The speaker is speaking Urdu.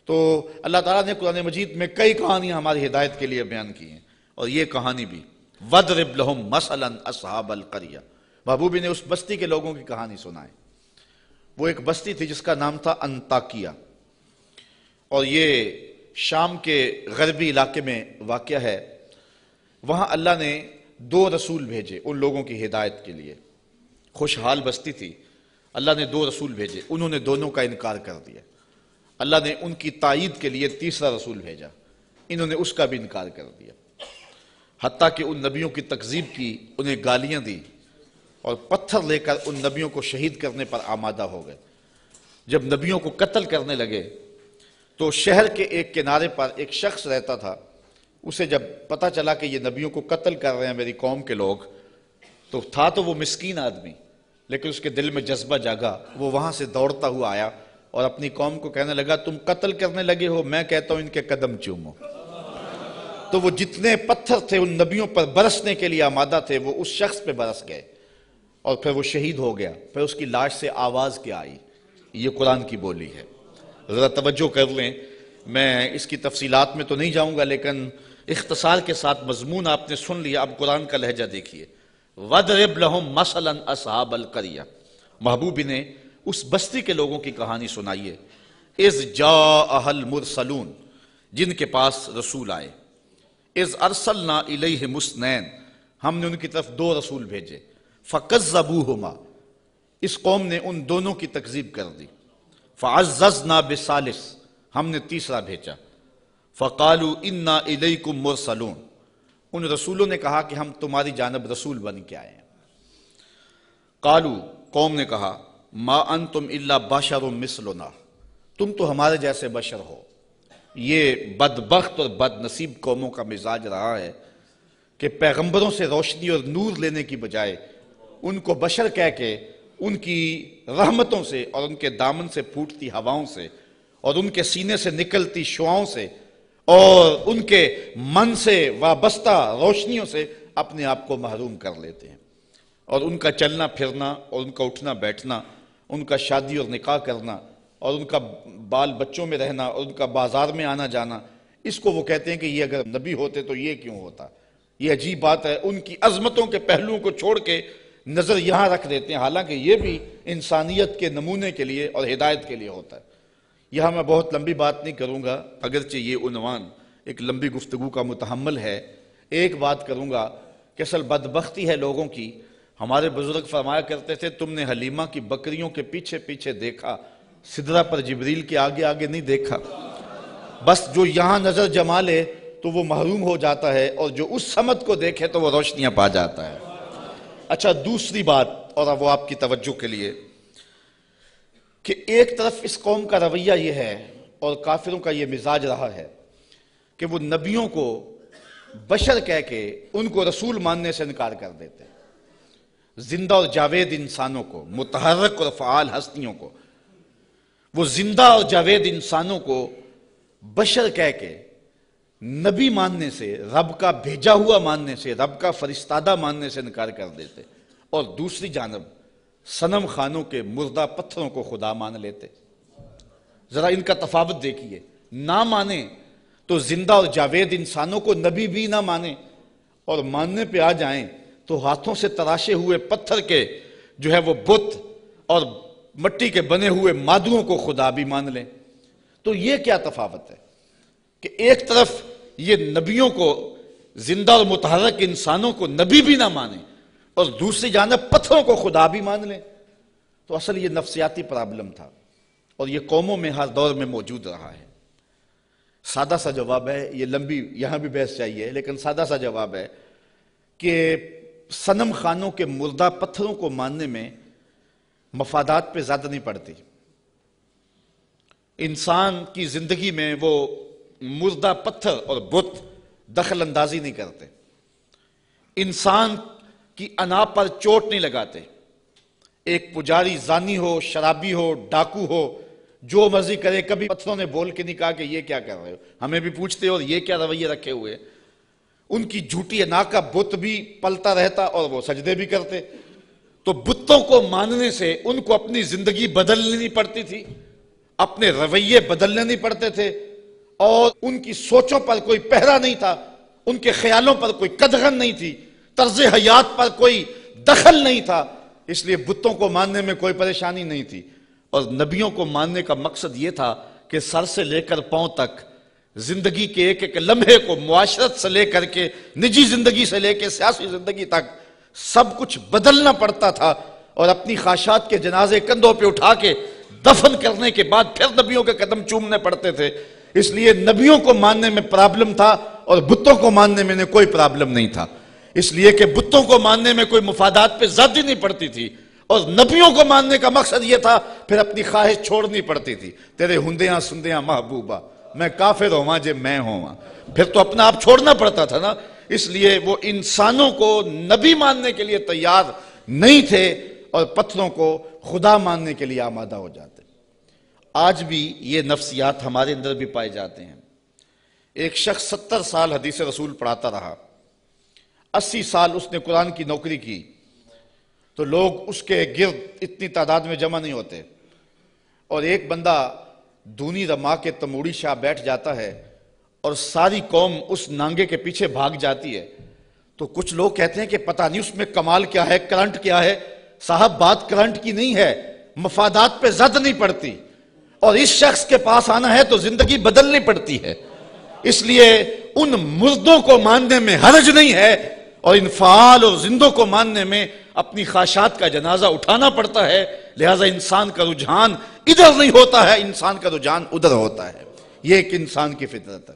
تو اللہ تعالیٰ نے قرآن مجید میں کئی کہانیاں ہماری ہدایت کے لیے بیان کی ہیں، اور یہ کہانی بھی وَضْرِبْ لَهُمْ مَثَلًا أَصْحَابَ الْقَرْيَةِ، محبوبی نے اس بستی کے لوگوں کی کہانی سنائے۔ وہ ایک بستی تھی جس کا نام تھا انطاکیہ، اور یہ شام کے غربی علاقے میں واقع ہے۔ وہاں اللہ نے 2 رسول بھیجے ان لوگوں کی ہدایت کے لیے۔ خوشحال بستی تھی، اللہ نے 2 رسول بھیجے، انہوں نے دونوں کا انکار کر دیا۔ اللہ نے ان کی تائید کے لیے تیسرا رسول بھیجا، انہوں نے اس کا بھی انکار کر دیا، حتیٰ کہ ان نبیوں کی تکذیب کی، انہیں گالیاں دی، اور پتھر لے کر ان نبیوں کو شہید کرنے پر آمادہ ہو گئے۔ جب نبیوں کو قتل کرنے لگے تو شہر کے ایک کنارے پر ایک شخص رہتا تھا، اسے جب پتہ چلا کہ یہ نبیوں کو قتل کر رہے ہیں میری قوم کے لوگ، تو تھا تو وہ مسکین آدمی، لیکن اس کے دل میں جذبہ جاگا، وہ وہاں سے دوڑتا ہوا آیا اور اپنی قوم کو کہنے لگا تم قتل کرنے لگے ہو، میں کہتا ہوں ان کے قدم چومو۔ تو وہ جتنے پتھر تھے ان نبیوں پر برسنے کے لیے آمادہ تھے وہ اس شخص پہ برس گئے، اور پھر وہ شہید ہو گیا۔ پھر اس کی لاش سے آواز کیا آئی؟ یہ قرآن کی بولی ہے، ذرا توجہ کر لیں۔ میں اس کی تفصیلات میں تو نہیں جاؤں گا، لیکن اختصار کے ساتھ مضمون آپ نے سن لیا۔ اب قرآن کا لہجہ دیکھیے، وَضْرِبْ لَهُمْ مَثَلًا أَصْحَابَ الْقَرْيَةِ، محبوبی نے اس بستی کے لوگوں کی کہانی سنائیے۔ اِذْ جَاءَهَا الْمُرْسَلُونَ، جن کے پاس رسول آئے۔ اِذْ أَرْسَلْنَا إِلَيْهِمُ اثْنَيْنِ، ہم نے ان کی طرف 2 رسول بھیجے۔ فَكَذَّبُوهُمَا، اس قوم نے ان دونوں کی تکذیب کر دی۔ فَعَزَّزْنَا بِثَالِثٍ، ہم نے تیسرا بھیجا۔ فَقَالُوا إِنَّا إِلَيْكُمْ مُرْسَلُونَ، ان رسولوں نے کہا کہ ہم تمہاری جانب رسول بن کے آئے ہیں۔ قالوا، قوم نے کہا، ما انتم الا بشر مثلنا، تم تو ہمارے جیسے بشر ہو۔ یہ بدبخت اور بد نصیب قوموں کا مزاج رہا ہے کہ پیغمبروں سے روشنی اور نور لینے کی بجائے ان کو بشر کہہ کے ان کی رحمتوں سے اور ان کے دامن سے پھوٹتی ہواؤں سے اور ان کے سینے سے نکلتی شعاؤں سے اور ان کے من سے وابستہ روشنیوں سے اپنے آپ کو محروم کر لیتے ہیں، اور ان کا چلنا پھرنا اور ان کا اٹھنا بیٹھنا، ان کا شادی اور نکاح کرنا اور ان کا بال بچوں میں رہنا اور ان کا بازار میں آنا جانا، اس کو وہ کہتے ہیں کہ یہ اگر نبی ہوتے تو یہ کیوں ہوتا۔ یہ عجیب بات ہے، ان کی عظمتوں کے پہلوؤں کو چھوڑ کے نظر یہاں رکھ دیتے ہیں، حالانکہ یہ بھی انسانیت کے نمونے کے لیے اور ہدایت کے لیے ہوتا ہے۔ یہاں میں بہت لمبی بات نہیں کروں گا، اگرچہ یہ عنوان ایک لمبی گفتگو کا متحمل ہے۔ ایک بات کروں گا کہ اصل بدبختی ہے لوگوں کی، ہمارے بزرگ فرمایا کرتے تھے تم نے حلیمہ کی بکریوں کے پیچھے پیچھے دیکھا، سدرہ پر جبریل کے آگے آگے نہیں دیکھا۔ بس جو یہاں نظر جما لے تو وہ محروم ہو جاتا ہے، اور جو اس سمت کو دیکھے تو وہ روشنیاں پا جاتا ہے۔ اچھا، دوسری بات، اور اب وہ آپ کی توجہ کے لیے، کہ ایک طرف اس قوم کا رویہ یہ ہے اور کافروں کا یہ مزاج رہا ہے کہ وہ نبیوں کو بشر کہہ کے ان کو رسول ماننے سے انکار کر دیتے ہیں۔ زندہ اور جاوید انسانوں کو، متحرک اور فعال ہستیوں کو، وہ زندہ اور جاوید انسانوں کو بشر کہہ کے نبی ماننے سے، رب کا بھیجا ہوا ماننے سے، رب کا فرستادہ ماننے سے انکار کر دیتے، اور دوسری جانب صنم خانوں کے مردہ پتھروں کو خدا مان لیتے۔ ذرا ان کا تفاوت دیکھیے، نہ مانے تو زندہ اور جاوید انسانوں کو نبی بھی نہ مانے، اور ماننے پہ آ جائیں تو ہاتھوں سے تراشے ہوئے پتھر کے جو ہے وہ بت اور مٹی کے بنے ہوئے مادوں کو خدا بھی مان لیں۔ تو یہ کیا تفاوت ہے کہ ایک طرف یہ نبیوں کو، زندہ اور متحرک انسانوں کو نبی بھی نہ مانے، اور دوسری جانب پتھروں کو خدا بھی مان لیں۔ تو اصل یہ نفسیاتی پرابلم تھا، اور یہ قوموں میں ہر دور میں موجود رہا ہے۔ سادہ سا جواب ہے، یہ لمبی یہاں بھی بحث چاہیے، لیکن سادہ سا جواب ہے کہ صنم خانوں کے مردہ پتھروں کو ماننے میں مفادات پہ زیادہ نہیں پڑتی۔ انسان کی زندگی میں وہ مردہ پتھر اور بت دخل اندازی نہیں کرتے، انسان کی انا پر چوٹ نہیں لگاتے۔ ایک پجاری زانی ہو، شرابی ہو، ڈاکو ہو، جو مرضی کرے، کبھی پتھروں نے بول کے نہیں کہا کہ یہ کیا کر رہے ہو، ہمیں بھی پوچھتے اور یہ کیا رویے رکھے ہوئے۔ ان کی جھوٹی انا کا بت بھی پلتا رہتا اور وہ سجدے بھی کرتے۔ تو بتوں کو ماننے سے ان کو اپنی زندگی بدلنی نہیں پڑتی تھی، اپنے رویے بدلنے نہیں پڑتے تھے، اور ان کی سوچوں پر کوئی پہرا نہیں تھا، ان کے خیالوں پر کوئی قدغن نہیں تھی، طرز حیات پر کوئی دخل نہیں تھا، اس لیے بتوں کو ماننے میں کوئی پریشانی نہیں تھی۔ اور نبیوں کو ماننے کا مقصد یہ تھا کہ سر سے لے کر پاؤں تک زندگی کے ایک ایک لمحے کو، معاشرت سے لے کر کے نجی زندگی سے لے کے سیاسی زندگی تک سب کچھ بدلنا پڑتا تھا، اور اپنی خواہشات کے جنازے کندھوں پہ اٹھا کے دفن کرنے کے بعد پھر نبیوں کے قدم چومنے پڑتے تھے۔ اس لیے نبیوں کو ماننے میں پرابلم تھا اور بتوں کو ماننے میں کوئی پرابلم نہیں تھا، اس لیے کہ بتوں کو ماننے میں کوئی مفادات پہ زیادتی نہیں پڑتی تھی، اور نبیوں کو ماننے کا مقصد یہ تھا پھر اپنی خواہش چھوڑنی پڑتی تھی۔ تیرے ہندیاں سندیاں محبوبہ، میں کافر ہوا جے میں ہوا، پھر تو اپنا آپ چھوڑنا پڑتا تھا نا۔ اس لیے وہ انسانوں کو نبی ماننے کے لیے تیار نہیں تھے اور پتھروں کو خدا ماننے کے لیے آمادہ ہو جاتے۔ آج بھی یہ نفسیات ہمارے اندر بھی پائے جاتے ہیں۔ ایک شخص 70 سال حدیث رسول پڑھاتا رہا، 80 سال اس نے قرآن کی نوکری کی، تو لوگ اس کے گرد اتنی تعداد میں جمع نہیں ہوتے، اور ایک بندہ دونی رما کے تموڑی شاہ بیٹھ جاتا ہے اور ساری قوم اس نانگے کے پیچھے بھاگ جاتی ہے، تو کچھ لوگ کہتے ہیں کہ پتہ نہیں اس میں کمال کیا ہے، کرنٹ کیا ہے۔ صاحب بات کرنٹ کی نہیں ہے، مفادات پہ زد نہیں پڑتی، اور اس شخص کے پاس آنا ہے تو زندگی بدلنی پڑتی ہے۔ اس لیے ان مردوں کو ماننے میں حرج نہیں ہے، اور ان فعال اور زندوں کو ماننے میں اپنی خواہشات کا جنازہ اٹھانا پڑتا ہے۔ لہذا انسان کا رجحان ادھر نہیں ہوتا ہے، انسان کا رجحان ادھر ہوتا ہے۔ یہ ایک انسان کی فطرت ہے۔